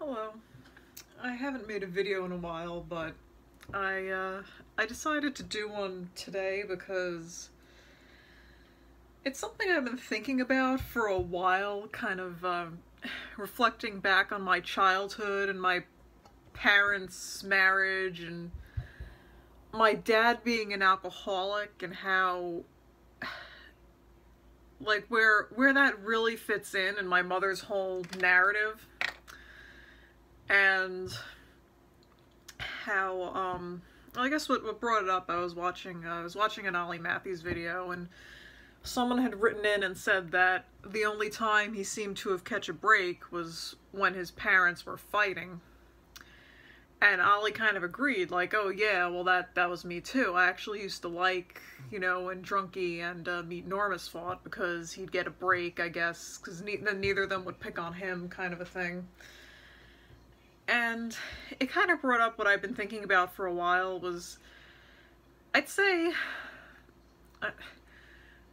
Hello. I haven't made a video in a while, but I decided to do one today because it's something I've been thinking about for a while, kind of reflecting back on my childhood and my parents' marriage and my dad being an alcoholic and how like where that really fits in my mother's whole narrative. And how, I guess what brought it up, I was watching an Ollie Matthews video, and someone had written in and said that the only time he seemed to have catch a break was when his parents were fighting. And Ollie kind of agreed, like, oh yeah, well that was me too. I actually used to like, when Drunky and Meet Normus fought, because he'd get a break, I guess, because then neither of them would pick on him, kind of a thing. And it kind of brought up what I've been thinking about for a while. Was, I'd say, I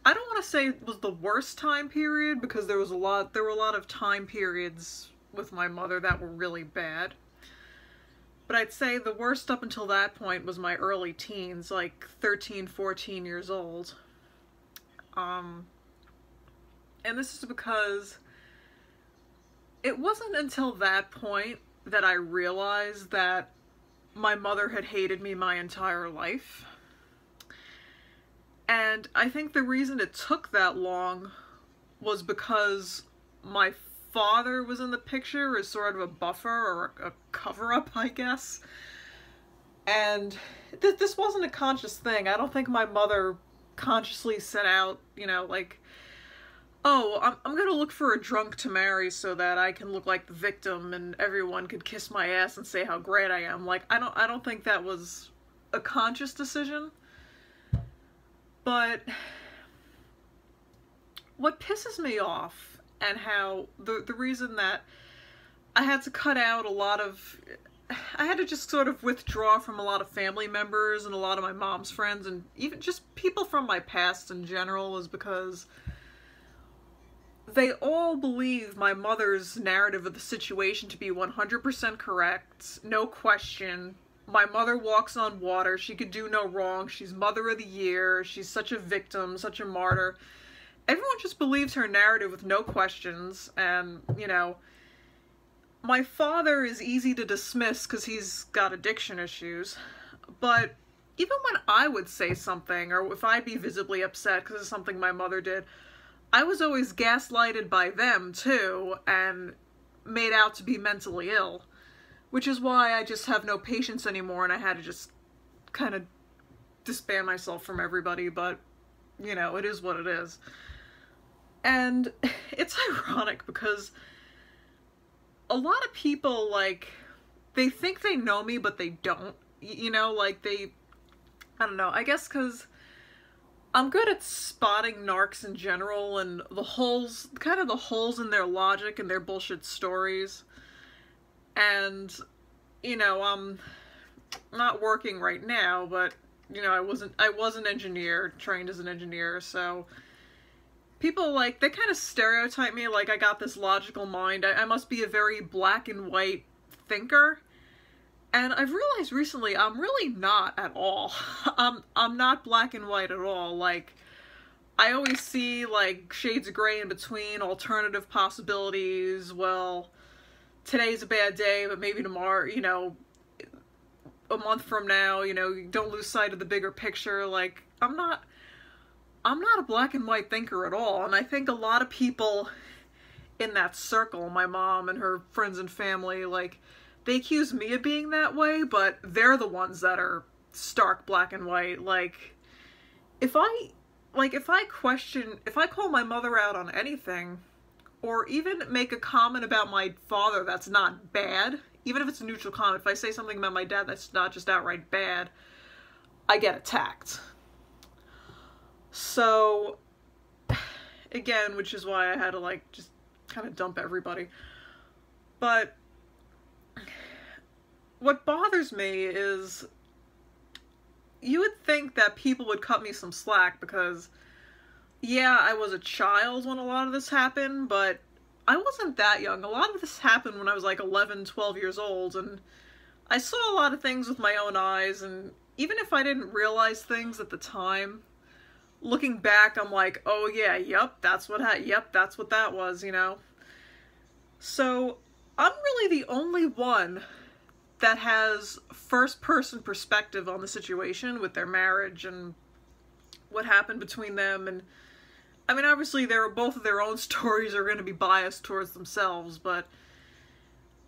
don't want to say it was the worst time period, because there were a lot of time periods with my mother that were really bad. But I'd say the worst up until that point was my early teens, like 13, 14 years old. And this is because it wasn't until that point that I realized that my mother had hated me my entire life. And I think the reason it took that long was because my father was in the picture as sort of a buffer or a cover-up, I guess. And this wasn't a conscious thing. I don't think my mother consciously set out, like, oh, I'm gonna look for a drunk to marry so that I can look like the victim and everyone could kiss my ass and say how great I am. Like, I don't think that was a conscious decision. But what pisses me off, and how the reason that I had to cut out I had to just sort of withdraw from a lot of family members and a lot of my mom's friends and even just people from my past in general, was because they all believe my mother's narrative of the situation to be 100% correct, no question. My mother walks on water, she could do no wrong, she's mother of the year, she's such a victim, such a martyr. Everyone just believes her narrative with no questions, and, my father is easy to dismiss because he's got addiction issues, but even when I would say something, or if I'd be visibly upset because of something my mother did, I was always gaslighted by them, too, and made out to be mentally ill. Which is why I just have no patience anymore, and I had to just kind of disband myself from everybody, but, it is what it is. And it's ironic, because a lot of people, like, they think they know me, but they don't. I don't know, I guess because I'm good at spotting narcs in general, and the holes in their logic and their bullshit stories. And, I'm not working right now, but, I was an engineer, trained as an engineer, so people, like, they kind of stereotype me like I got this logical mind. I must be a very black and white thinker. And I've realized recently I'm really not at all. I'm not black and white at all. Like, I always see, like, shades of gray in between, alternative possibilities. Well, today's a bad day, but maybe tomorrow, a month from now, you don't lose sight of the bigger picture. Like, I'm not a black and white thinker at all. And I think a lot of people in that circle, my mom and her friends and family, like, they accuse me of being that way, but they're the ones that are stark black and white. Like, if I call my mother out on anything, or even make a comment about my father that's not bad, even if it's a neutral comment, if I say something about my dad that's not just outright bad, I get attacked. So, again, which is why I had to, like, just kind of dump everybody. But what bothers me is, you would think that people would cut me some slack because, yeah, I was a child when a lot of this happened, but I wasn't that young. A lot of this happened when I was like 11, 12 years old, and I saw a lot of things with my own eyes, and even if I didn't realize things at the time, looking back, I'm like, oh yeah, yep, that's what that was, you know? So, I'm really the only one that has first-person perspective on the situation with their marriage and what happened between them, and I mean, obviously, both of their own stories are going to be biased towards themselves, but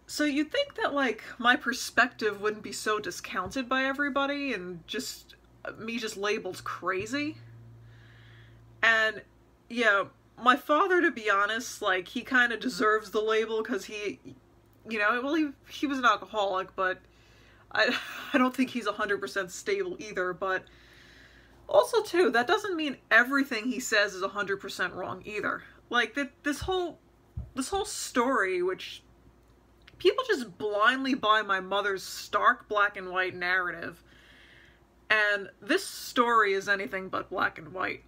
so you'd think that, like, my perspective wouldn't be so discounted by everybody and just me just labeled crazy. And, yeah, my father, to be honest, like, he kind of deserves the label because he, you know, well, he was an alcoholic, but I don't think he's 100% stable either, but also, too, that doesn't mean everything he says is 100% wrong either. Like, this whole story, which people just blindly buy my mother's stark black and white narrative, and this story is anything but black and white.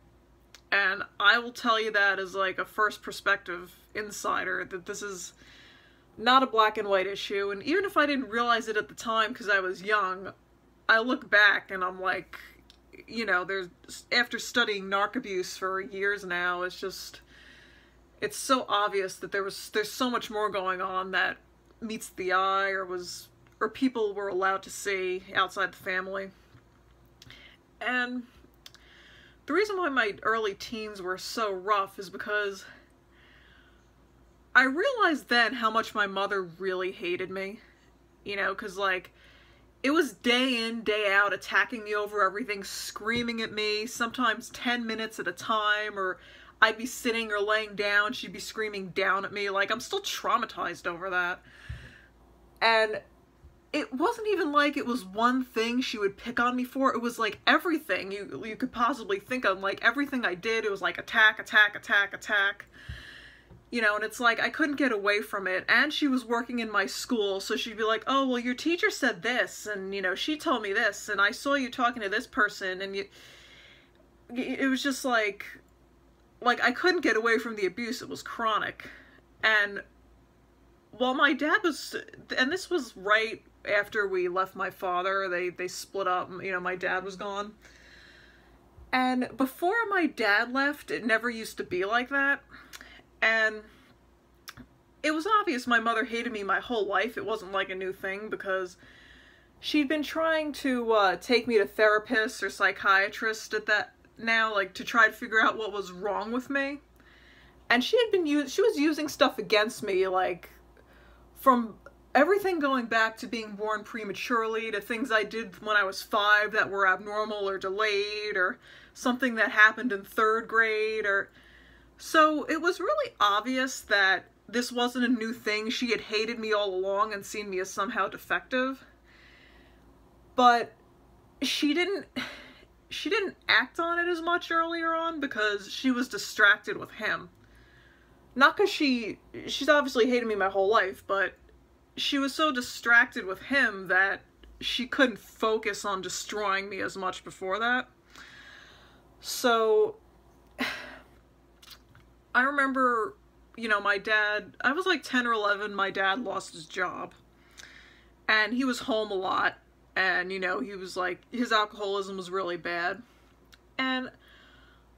And I will tell you that as, like, a first perspective insider, that this is not a black and white issue, and even if I didn't realize it at the time because I was young, I look back and I'm like, you know, after studying narc abuse for years now, it's so obvious that there's so much more going on that meets the eye or people were allowed to see outside the family. And the reason why my early teens were so rough is because I realized then how much my mother really hated me, you know, because, like, it was day in, day out, attacking me over everything, screaming at me, sometimes 10 minutes at a time, or I'd be sitting or laying down, she'd be screaming down at me. Like, I'm still traumatized over that. And it wasn't even like it was one thing she would pick on me for. It was like everything you could possibly think of. Like, everything I did, it was like attack, attack, attack, attack. You know, and it's like, I couldn't get away from it, and she was working in my school, so she'd be like, oh, well, your teacher said this, and, you know, she told me this, and I saw you talking to this person, and it was just like, I couldn't get away from the abuse. It was chronic. And while my dad was, and this was right after we left my father, they split up, you know, my dad was gone. And before my dad left, it never used to be like that. And it was obvious my mother hated me my whole life. It wasn't like a new thing because she'd been trying to take me to therapists or psychiatrists at that now, like, to try to figure out what was wrong with me. And she was using stuff against me, like, from everything going back to being born prematurely to things I did when I was 5 that were abnormal or delayed, or something that happened in 3rd grade, or... So it was really obvious that this wasn't a new thing. She had hated me all along and seen me as somehow defective. But she didn't act on it as much earlier on because she was distracted with him. Not because she's obviously hated me my whole life, but she was so distracted with him that she couldn't focus on destroying me as much before that. So I remember, you know, my dad, I was like 10 or 11, my dad lost his job. And he was home a lot. And, you know, he was like, his alcoholism was really bad. And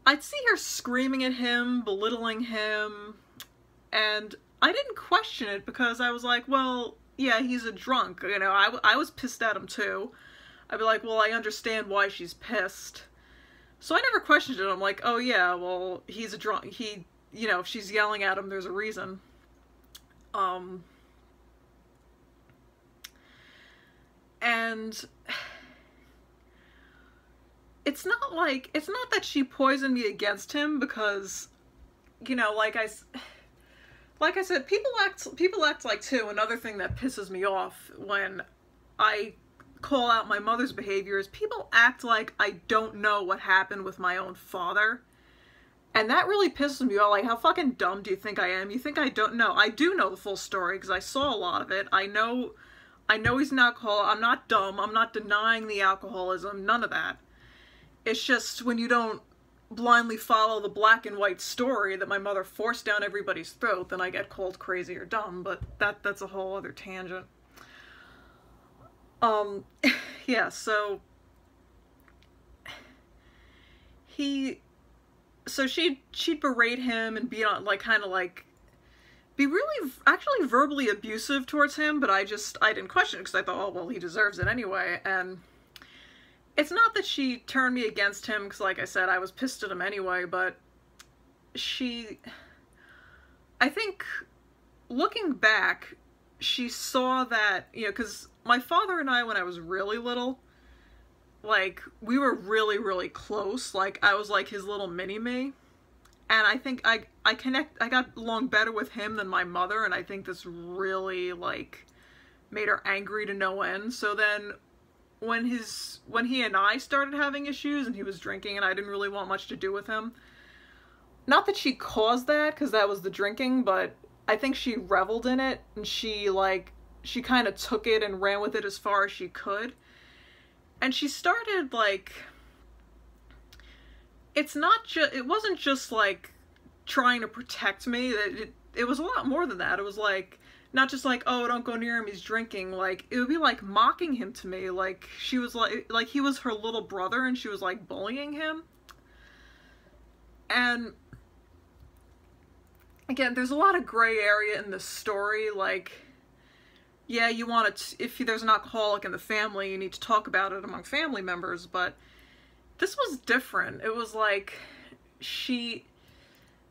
I'd see her screaming at him, belittling him. And I didn't question it because I was like, well, yeah, he's a drunk. You know, I was pissed at him too. I'd be like, well, I understand why she's pissed. So I never questioned it. I'm like, oh yeah, well, he's a drunk. You know, if she's yelling at him, there's a reason. And it's not that she poisoned me against him because, you know, like I said, people act like, too, another thing that pisses me off when I call out my mother's behavior is people act like I don't know what happened with my own father. And that really pisses me off. Like, how fucking dumb do you think I am? You think I don't know? I do know the full story because I saw a lot of it. I know he's an alcoholic. I'm not dumb. I'm not denying the alcoholism. None of that. It's just when you don't blindly follow the black and white story that my mother forced down everybody's throat, then I get called crazy or dumb, but that's a whole other tangent. Yeah, so she'd berate him and be on, like, kind of like, be really, actually verbally abusive towards him, but I didn't question it because I thought, oh, well, he deserves it anyway. And it's not that she turned me against him, because like I said, I was pissed at him anyway, but I think, looking back, she saw that, you know, because my father and I, when I was really little, like, we were really, really close. Like, I was like his little mini-me. And I think I got along better with him than my mother, and I think this really, like, made her angry to no end. So then, when he and I started having issues, and he was drinking, and I didn't really want much to do with him, not that she caused that, because that was the drinking, but I think she reveled in it, and she kind of took it and ran with it as far as she could. And she started, like, it wasn't just, like, trying to protect me. It was a lot more than that. It was, like, not just like, oh, don't go near him, he's drinking. Like, it would be, like, mocking him to me. Like, she was, like he was her little brother, and she was, like, bullying him. And, again, there's a lot of gray area in this story. Like, yeah, you want to, if there's an alcoholic in the family, you need to talk about it among family members, but this was different. It was like, she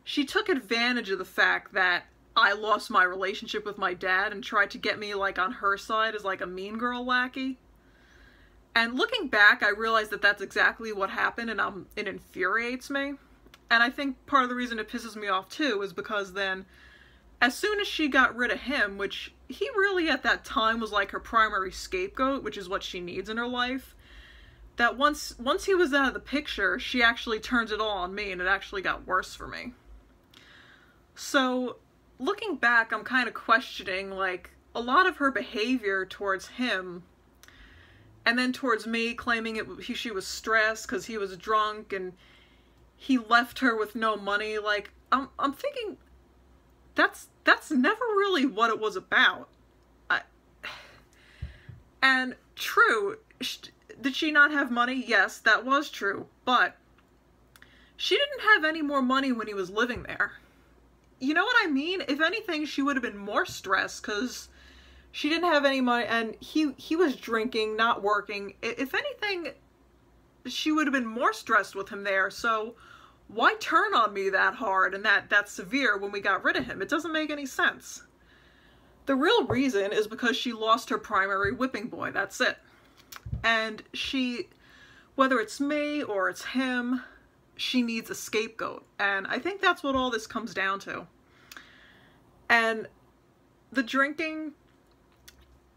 took advantage of the fact that I lost my relationship with my dad and tried to get me, like, on her side as, like, a mean girl lackey. And looking back, I realized that that's exactly what happened, and it infuriates me. And I think part of the reason it pisses me off, too, is because then, as soon as she got rid of him, which he really at that time was like her primary scapegoat, which is what she needs in her life, that once he was out of the picture, she actually turned it all on me, and it actually got worse for me. So, looking back, I'm kind of questioning, like, a lot of her behavior towards him, and then towards me, claiming she was stressed because he was drunk, and he left her with no money. Like, I'm thinking, that's never really what it was about. And true, did she not have money? Yes, that was true, but she didn't have any more money when he was living there. You know what I mean? If anything, she would have been more stressed because she didn't have any money, and he was drinking, not working. If anything, she would have been more stressed with him there. So why turn on me that hard and that severe when we got rid of him? It doesn't make any sense. The real reason is because she lost her primary whipping boy. That's it. And whether it's me or it's him, she needs a scapegoat. And I think that's what all this comes down to. And the drinking,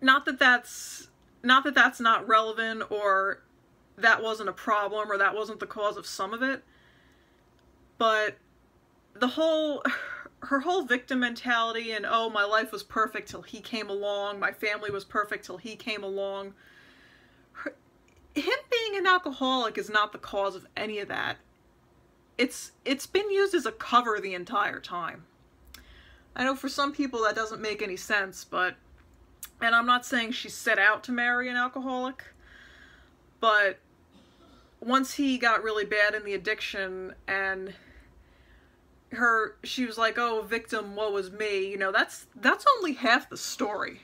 not that that's not relevant, or that wasn't a problem, or that wasn't the cause of some of it, but her whole victim mentality, and, oh, my life was perfect till he came along, my family was perfect till he came along. Him being an alcoholic is not the cause of any of that. It's been used as a cover the entire time. I know for some people that doesn't make any sense, but, and I'm not saying she set out to marry an alcoholic, but once he got really bad in the addiction, and she was like, oh, victim, woe was me, you know, that's only half the story.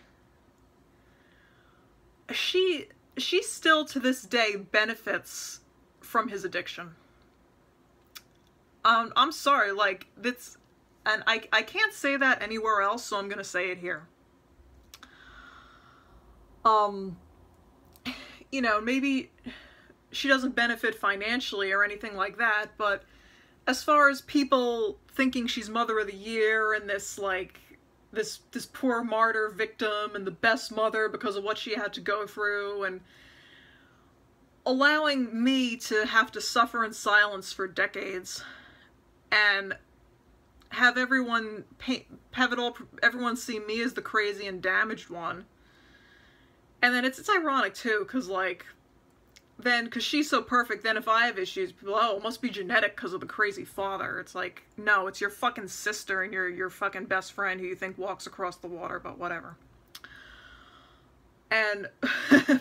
She still to this day benefits from his addiction. I'm sorry, like, that's, and I can't say that anywhere else, so I'm gonna say it here. You know, maybe she doesn't benefit financially or anything like that, but as far as people thinking she's Mother of the Year and this, like, this poor martyr victim and the best mother because of what she had to go through, and allowing me to have to suffer in silence for decades, and have everyone see me as the crazy and damaged one. And then it's ironic too, because, like, then, because she's so perfect, then if I have issues, people, oh, it must be genetic because of the crazy father. It's like, no, it's your fucking sister and your fucking best friend who you think walks across the water, but whatever. And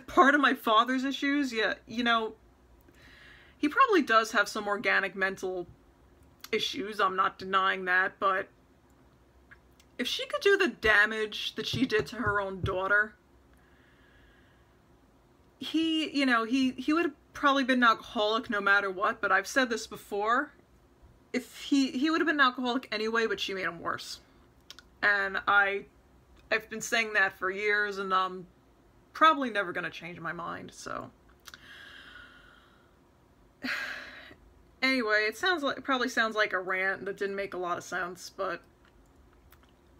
part of my father's issues, yeah, you know, he probably does have some organic mental issues, I'm not denying that, but if she could do the damage that she did to her own daughter, he, you know, he would have probably been an alcoholic no matter what, but I've said this before, if he would have been an alcoholic anyway, but she made him worse. And I've been saying that for years, and I'm probably never going to change my mind, so. Anyway, it probably sounds like a rant that didn't make a lot of sense, but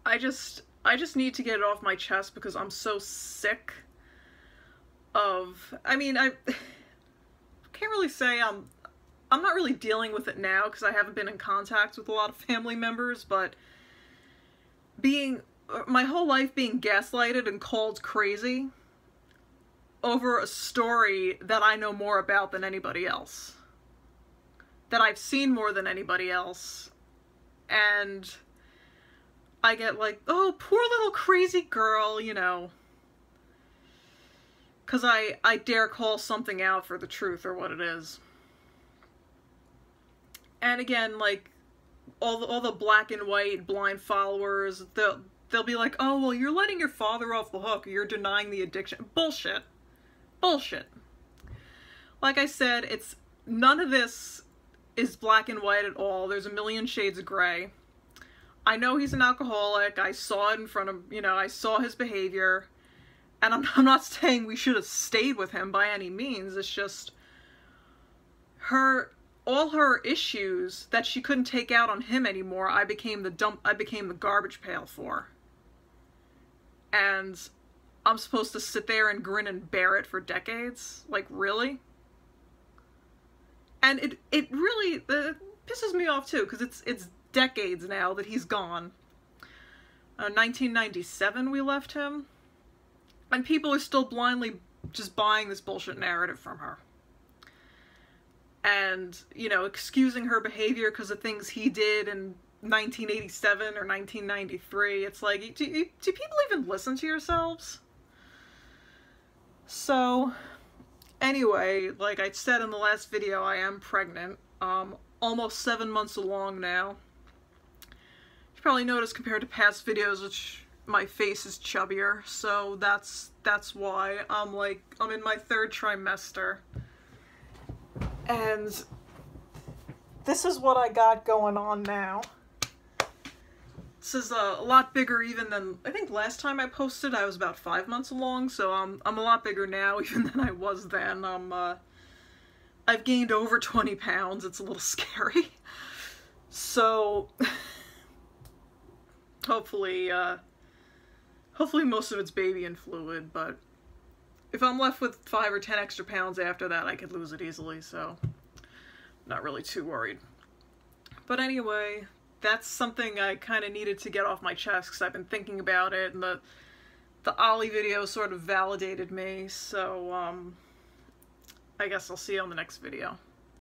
I just need to get it off my chest because I'm so sick of, I mean, I can't really say I'm not really dealing with it now because I haven't been in contact with a lot of family members, but my whole life being gaslighted and called crazy over a story that I know more about than anybody else, that I've seen more than anybody else, and I get like, oh, poor little crazy girl, you know, because I dare call something out for the truth or what it is. And again, like, all the black and white blind followers, they'll be like, oh, well, you're letting your father off the hook, or you're denying the addiction. Bullshit. Bullshit. Like I said, none of this is black and white at all. There's a million shades of gray. I know he's an alcoholic. I saw it in front of, you know, I saw his behavior. And I'm not saying we should have stayed with him by any means. It's just all her issues that she couldn't take out on him anymore, I became the garbage pail for. And I'm supposed to sit there and grin and bear it for decades? Like, really? And it really pisses me off too, because it's decades now that he's gone. 1997 we left him. And people are still blindly just buying this bullshit narrative from her. And, you know, excusing her behavior because of things he did in 1987 or 1993. It's like, do people even listen to yourselves? So, anyway, like I said in the last video, I am pregnant. Almost 7 months along now. You probably noticed compared to past videos, which my face is chubbier, so that's why I'm in my 3rd trimester. And this is what I got going on now. This is a lot bigger even than, I think last time I posted I was about 5 months along, so I'm a lot bigger now even than I was then. I've gained over 20 pounds. It's a little scary. So hopefully most of it's baby and fluid, but if I'm left with 5 or 10 extra pounds after that, I could lose it easily, so not really too worried. But anyway, that's something I kind of needed to get off my chest because I've been thinking about it, and the Ollie video sort of validated me, so I guess I'll see you on the next video.